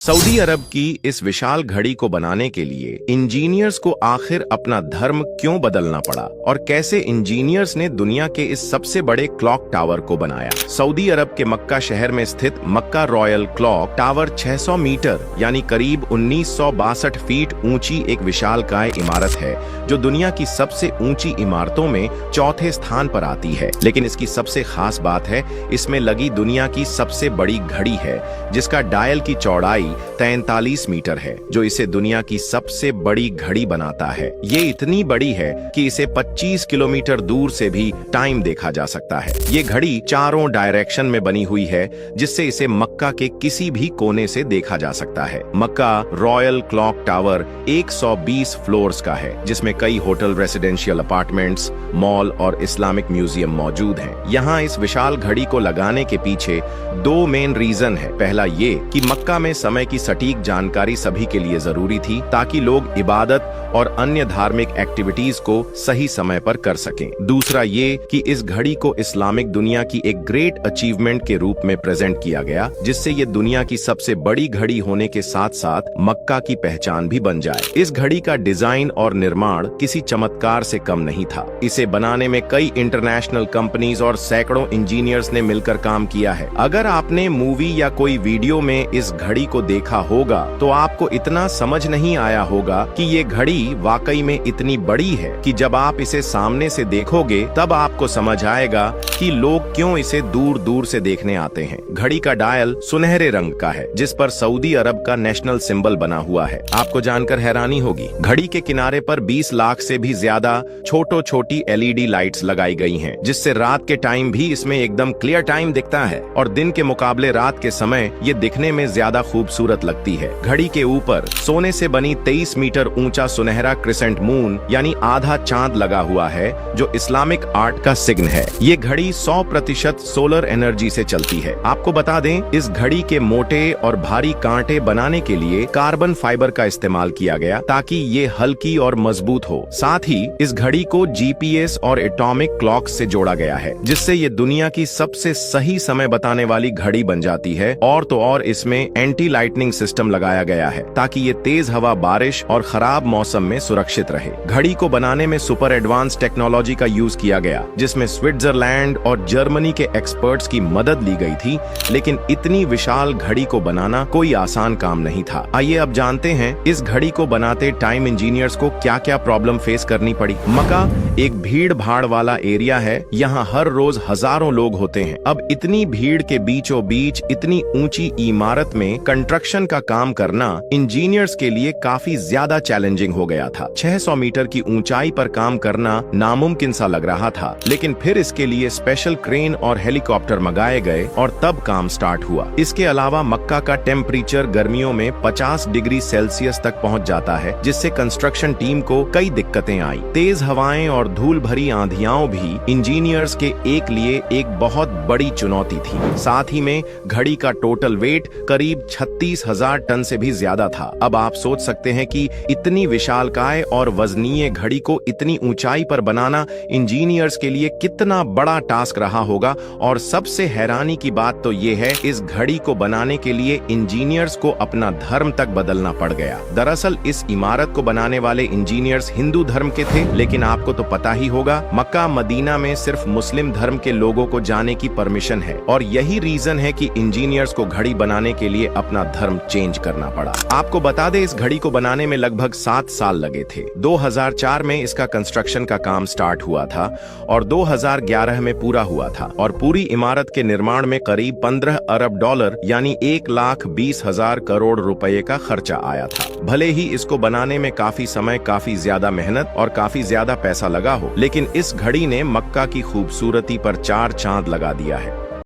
Saudi अरब की इस विशाल घड़ी को बनाने के लिए इंजीनियर्स को आखिर अपना धर्म क्यों बदलना पड़ा और कैसे इंजीनियर्स ने दुनिया के इस सबसे बड़े क्लॉक टावर को बनाया। सऊदी अरब के मक्का शहर में स्थित मक्का रॉयल क्लॉक टावर 600 मीटर यानी करीब 1962 फीट ऊंची एक विशालकाय इमारत है जो दुनिया की सबसे ऊंची इमारतों में चौथे स्थान पर आती है। लेकिन इसकी सबसे खास बात है इसमें लगी दुनिया की सबसे बड़ी घड़ी है जिसका डायल की चौड़ाई 43 मीटर है जो इसे दुनिया की सबसे बड़ी घड़ी बनाता है। ये इतनी बड़ी है कि इसे 25 किलोमीटर दूर से भी टाइम देखा जा सकता है। ये घड़ी चारों डायरेक्शन में बनी हुई है जिससे इसे मक्का के किसी भी कोने से देखा जा सकता है। मक्का रॉयल क्लॉक टावर 120 फ्लोर्स का है जिसमें कई होटल, रेसिडेंशियल अपार्टमेंट्स, मॉल और इस्लामिक म्यूजियम मौजूद हैं। यहाँ इस विशाल घड़ी को लगाने के पीछे दो मेन रीजन है। पहला ये कि मक्का में समय की सटीक जानकारी सभी के लिए जरूरी थी ताकि लोग इबादत और अन्य धार्मिक एक्टिविटीज को सही समय पर कर सकें। दूसरा ये कि इस घड़ी को इस्लामिक दुनिया की एक ग्रेट अचीवमेंट के रूप में प्रेजेंट किया गया जिससे ये दुनिया की सबसे बड़ी घड़ी होने के साथ साथ मक्का की पहचान भी बन जाए। इस घड़ी का डिजाइन और निर्माण किसी चमत्कार से कम नहीं था। इसे बनाने में कई इंटरनेशनल कंपनीज और सैकड़ों इंजीनियर्स ने मिलकर काम किया है। अगर आपने मूवी या कोई वीडियो में इस घड़ी को देखा होगा तो आपको इतना समझ नहीं आया होगा कि ये घड़ी वाकई में इतनी बड़ी है कि जब आप इसे सामने से देखोगे तब आपको समझ आएगा कि लोग क्यों इसे दूर दूर से देखने आते हैं। घड़ी का डायल सुनहरे रंग का है जिस पर सऊदी अरब का नेशनल सिंबल बना हुआ है। आपको जानकर हैरानी होगी, घड़ी के किनारे पर 20 लाख से भी ज्यादा छोटी LED लाइट्स लगाई गई हैं जिससे रात के टाइम भी इसमें एकदम क्लियर टाइम दिखता है और दिन के मुकाबले रात के समय ये दिखने में ज्यादा खूबसूरत लगती है। घड़ी के ऊपर सोने से बनी 23 मीटर ऊंचा सुनहरा क्रिसेंट मून यानी आधा चांद लगा हुआ है जो इस्लामिक आर्ट का सिग्न है। ये घड़ी 100% सोलर एनर्जी से चलती है। आपको बता दें इस घड़ी के मोटे और भारी कांटे बनाने के लिए कार्बन फाइबर का इस्तेमाल किया गया ताकि ये हल्की और मजबूत हो। साथ ही इस घड़ी को GPS और एटॉमिक क्लॉक से जोड़ा गया है जिससे ये दुनिया की सबसे सही समय बताने वाली घड़ी बन जाती है। और तो और इसमें एंटी लाइटनिंग सिस्टम लगाया गया है ताकि ये तेज हवा, बारिश और खराब मौसम में सुरक्षित रहे। घड़ी को बनाने में सुपर एडवांस टेक्नोलॉजी का यूज किया गया जिसमें स्विट्जरलैंड और जर्मनी के एक्सपर्ट्स की मदद ली गई थी। लेकिन इतनी विशाल घड़ी को बनाना कोई आसान काम नहीं था। आइए अब जानते हैं इस घड़ी को बनाते टाइम इंजीनियर्स को क्या क्या प्रॉब्लम फेस करनी पड़ी। मक्का एक भीड़ भाड़ वाला एरिया है, यहाँ हर रोज हजारों लोग होते हैं। अब इतनी भीड़ के बीचों बीच इतनी ऊंची इमारत में कंस्ट्रक्शन का काम करना इंजीनियर्स के लिए काफी ज्यादा चैलेंजिंग हो गया था। 600 मीटर की ऊंचाई पर काम करना नामुमकिन सा लग रहा था। लेकिन फिर इसके लिए स्पेशल क्रेन और हेलीकॉप्टर मंगाए गए और तब काम स्टार्ट हुआ। इसके अलावा मक्का का टेम्परेचर गर्मियों में 50 डिग्री सेल्सियस तक पहुंच जाता है जिससे कंस्ट्रक्शन टीम को कई दिक्कतें आई। तेज हवाएं और धूल भरी आंधियां भी इंजीनियर्स के लिए एक बहुत बड़ी चुनौती थी। साथ ही में घड़ी का टोटल वेट करीब 36,000 टन से भी ज्यादा था। अब आप सोच सकते हैं कि इतनी विशालकाय और वजनीय घड़ी को इतनी ऊंचाई पर बनाना इंजीनियर्स के लिए कितना बड़ा टास्क रहा होगा। और सबसे हैरानी की बात तो ये है इस घड़ी को बनाने के लिए इंजीनियर्स को अपना धर्म तक बदलना पड़ गया। दरअसल इस इमारत को बनाने वाले इंजीनियर्स हिंदू धर्म के थे, लेकिन आपको तो पता ही होगा मक्का मदीना में सिर्फ मुस्लिम धर्म के लोगों को जाने की परमिशन है और यही रीजन है कि इंजीनियर्स को घड़ी बनाने के लिए अपना धर्म चेंज करना पड़ा। आपको बता दें इस घड़ी को बनाने में लगभग 7 साल लगे थे। 2004 में इसका कंस्ट्रक्शन का काम स्टार्ट हुआ था और 2011 में पूरा हुआ था और पूरी इमारत के निर्माण में करीब 15 अरब डॉलर यानी 1,20,000 करोड़ रुपए का खर्चा आया था। भले ही इसको बनाने में काफी समय, काफी ज्यादा मेहनत और काफी ज्यादा पैसा लगा हो, लेकिन इस घड़ी ने मक्का की खूबसूरती पर 4 चांद लगा दिया है।